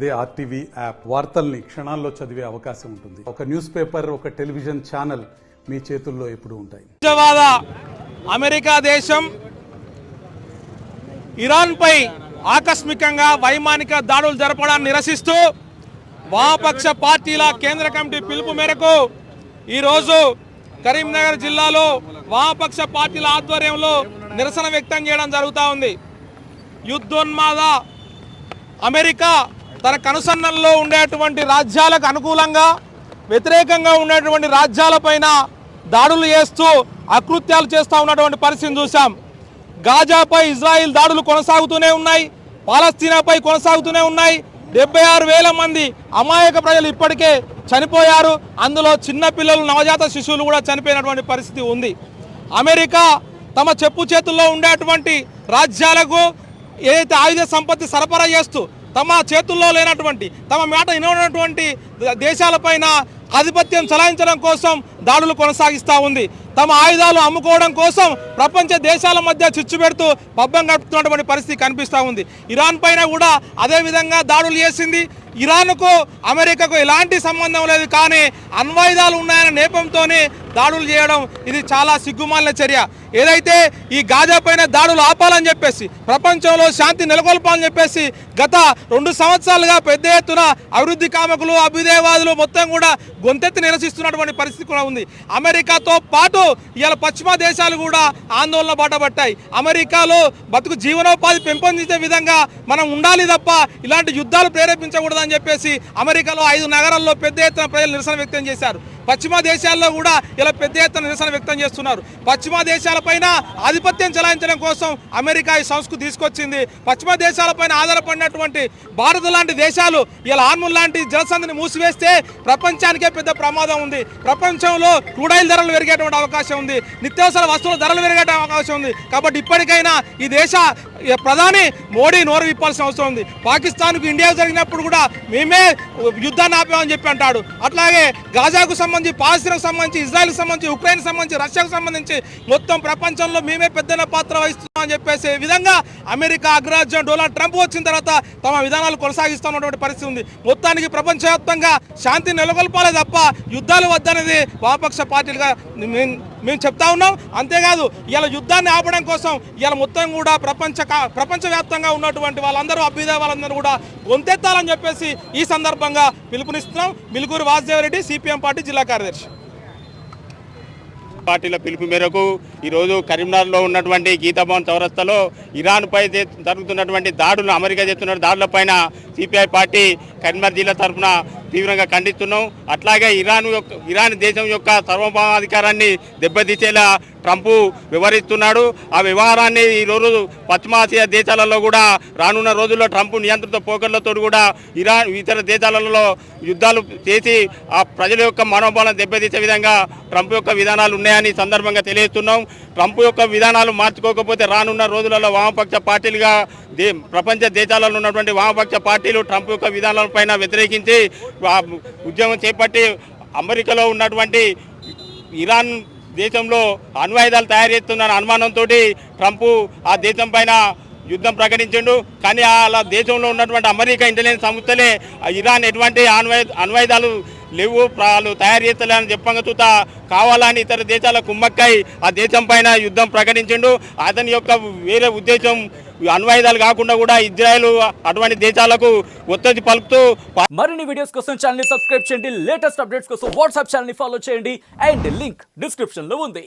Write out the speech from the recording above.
అదే RTV app వార్తల్ని క్షణాల్లో చదివే అవకాశం ఉంటుంది. ఒక న్యూస్ పేపర్, ఒక టెలివిజన్ ఛానల్ మీ చేతుల్లో ఎప్పుడూ ఉంటాయి. అమెరికా దేశం ఇరాన్ పై ఆకస్మికంగా వైమానిక దాడులు జరపడాన్ని నిరసిస్తూ వామపక్ష పార్టీల కేంద్ర కమిటీ పిలుపు మేరకు ఈరోజు కరీంనగర్ జిల్లాలో వామపక్ష పార్టీల ఆధ్వర్యంలో నిరసన వ్యక్తం చేయడం జరుగుతూ ఉంది. యుద్ధోన్మాద అమెరికా తన కనుసన్నల్లో ఉండేటువంటి రాజ్యాలకు అనుకూలంగా వ్యతిరేకంగా ఉండేటువంటి రాజ్యాలపైన దాడులు చేస్తూ అకృత్యాలు చేస్తూ ఉన్నటువంటి పరిస్థితిని చూసాం. గాజాపై ఇజ్రాయిల్ దాడులు కొనసాగుతూనే ఉన్నాయి, పాలస్తీనాపై కొనసాగుతూనే ఉన్నాయి. 76,000 మంది అమాయక ప్రజలు ఇప్పటికే చనిపోయారు. అందులో చిన్నపిల్లలు, నవజాత శిశువులు కూడా చనిపోయినటువంటి పరిస్థితి ఉంది. అమెరికా తమ చెప్పు చేతుల్లో ఉండేటువంటి రాజ్యాలకు ఏదైతే ఆయుధ సంపత్తి సరఫరా చేస్తూ తమ చేతుల్లో లేనటువంటి, తమ మాట వినటువంటి దేశాలపైన ఆధిపత్యం చలాయించడం కోసం దాడులు కొనసాగిస్తూ ఉంది. తమ ఆయుధాలు అమ్ముకోవడం కోసం ప్రపంచ దేశాల మధ్య చిచ్చు పెడుతూ పబ్బం గడుపుతున్నటువంటి పరిస్థితి కనిపిస్తూ ఉంది. ఇరాన్ పైన కూడా అదేవిధంగా దాడులు చేసింది. ఇరాన్కు అమెరికాకు ఎలాంటి సంబంధం లేదు, కానీ అణ్వాయుధాలు ఉన్నాయన్న నేపంతోనే దాడులు చేయడం ఇది చాలా సిగ్గుమాలిన చర్య. ఏదైతే ఈ గాజా పైన దాడులు ఆపాలని చెప్పేసి, ప్రపంచంలో శాంతి నెలకొల్పాలని చెప్పేసి గత 2 సంవత్సరాలుగా పెద్ద ఎత్తున అభివృద్ధి కామకులు, అభ్యుదయవాదులు మొత్తం కూడా గొంతెత్తి నిరసిస్తున్నటువంటి పరిస్థితి కూడా ఉంది. అమెరికాతో పాటు ఇవాళ పశ్చిమ దేశాలు కూడా ఆందోళన బాటపట్టాయి. అమెరికాలో బతుకు జీవనోపాధి పెంపొందించే విధంగా మనం ఉండాలి తప్ప ఇలాంటి యుద్ధాలు ప్రేరేపించకూడదని చెప్పేసి అమెరికాలో 5 నగరాల్లో పెద్ద ఎత్తున ప్రజలు నిరసన వ్యక్తం చేశారు. పశ్చిమ దేశాల్లో కూడా ఇలా పెద్ద ఎత్తున నిరసన వ్యక్తం చేస్తున్నారు. పశ్చిమ దేశాలపైన ఆధిపత్యం చెలాయించడం కోసం అమెరికా ఈ సంస్కృతి తీసుకొచ్చింది. పశ్చిమ దేశాలపైన ఆధారపడినటువంటి భారత్ లాంటి దేశాలు ఇలా హార్మోన్ లాంటి జలసంధిని మూసివేస్తే ప్రపంచానికే పెద్ద ప్రమాదం ఉంది. ప్రపంచంలో క్రూడాయిల్ ధరలు పెరిగేటువంటి అవకాశం ఉంది, నిత్యావసర వస్తువుల ధరలు పెరిగే అవకాశం ఉంది. కాబట్టి ఇప్పటికైనా ఈ దేశ ప్రధాని మోడీ నోరు విప్పాల్సిన అవసరం ఉంది. పాకిస్తాన్కు ఇండియా జరిగినప్పుడు కూడా మేమే యుద్ధాన్ని ఆపామని చెప్పి అంటాడు. అట్లాగే గాజాకు సంబంధించి, పాలస్తీనాకు సంబంధించి, ఇజ్రాయెల్కి సంబంధించి, ఉక్రెయిన్కి సంబంధించి, రష్యాకు సంబంధించి మొత్తం ప్రపంచంలో మేమే పెద్దన పాత్ర వహిస్తున్నామని చెప్పేసి విధంగా అమెరికా అగ్రరాజ్యం డొనాల్డ్ ట్రంప్ వచ్చిన తర్వాత తమ విధానాలు కొనసాగిస్తున్నటువంటి పరిస్థితి ఉంది. మొత్తానికి ప్రపంచవ్యాప్తంగా శాంతి నెలకొల్పాలే తప్ప యుద్ధాలు వద్దనేది వామపక్ష పార్టీలుగా మేము చెప్తా ఉన్నాం. అంతేకాదు ఇలా యుద్ధాన్ని ఆపడం కోసం ఇలా మొత్తం కూడా ప్రపంచవ్యాప్తంగా ఉన్నటువంటి వాళ్ళందరూ, అభ్యుదయ వాళ్ళందరూ కూడా గొంతెత్తాలని చెప్పేసి ఈ సందర్భంగా పిలుపునిస్తున్నాం. మిలుగురు వాసుదేవరెడ్డి, సిపిఎం పార్టీ జిల్లా కార్యదర్శి. పార్టీల పిలుపు మేరకు ఈరోజు కరీంనగర్లో ఉన్నటువంటి గీతాభవన్ చౌరస్తాలో ఇరాన్పై జరుగుతున్నటువంటి దాడులు, అమెరికా చేస్తున్న దాడులపైన సిపిఐ పార్టీ కరీంనగర్ జిల్లా తరఫున తీవ్రంగా ఖండిస్తున్నాం. అట్లాగే ఇరాన్ దేశం యొక్క సార్వభౌమాధికారాన్ని దెబ్బతీసేలా ట్రంప్ వివరిస్తున్నాడు. ఆ వ్యవహారాన్ని ఈరోజు పశ్చిమాసియా దేశాలలో కూడా రానున్న రోజుల్లో ట్రంప్ నియంత్రిత పోకర్లతో కూడా ఇరాన్ ఇతర దేశాలలో యుద్ధాలు చేసి ఆ ప్రజల యొక్క మనోభావాలను దెబ్బతీసే విధంగా ట్రంప్ యొక్క విధానాలు ఉన్నాయని సందర్భంగా తెలియజేస్తున్నాం. ట్రంప్ యొక్క విధానాలు మార్చుకోకపోతే రానున్న రోజులలో వామపక్ష పార్టీలుగా ప్రపంచ దేశాలలో ఉన్నటువంటి వామపక్ష పార్టీలు ట్రంప్ యొక్క విధానాలపైన వ్యతిరేకించి ఉద్యమం చేపట్టి అమెరికాలో ఉన్నటువంటి ఇరాన్ దేశంలో అణ్వాయుధాలు తయారు చేస్తున్న అనుమానంతో ట్రంప్ ఆ దేశం పైన యుద్ధం ప్రకటించిండు. కానీ అలా దేశంలో ఉన్నటువంటి అమెరికా ఇంటెలిజెన్స్ సంస్థలే ఇరాన్ ఎటువంటి అణ్వాయుధాలు లేవు, వాళ్ళు తయారు చేస్తలేని చెప్పంగా చూత కావాలని ఇతర దేశాల కుమ్మక్కై ఆ దేశం పైన యుద్ధం ప్రకటించిండు. అతని యొక్క వేరే ఉద్దేశం అణ్వాయుధాలు కాకుండా కూడా ఇజ్రాయెల్ అటువంటి దేశాలకు ఒత్తిడి పలుకుతూ. మరిన్ని వీడియోస్ కోసం ఛానల్ ని సబ్స్క్రైబ్ చేయండి, లేటెస్ట్ అప్డేట్స్ కోసం వాట్సాప్ ఛానల్ ని ఫాలో చేయండి, అండ్ లింక్ డిస్క్రిప్షన్ లో ఉంది.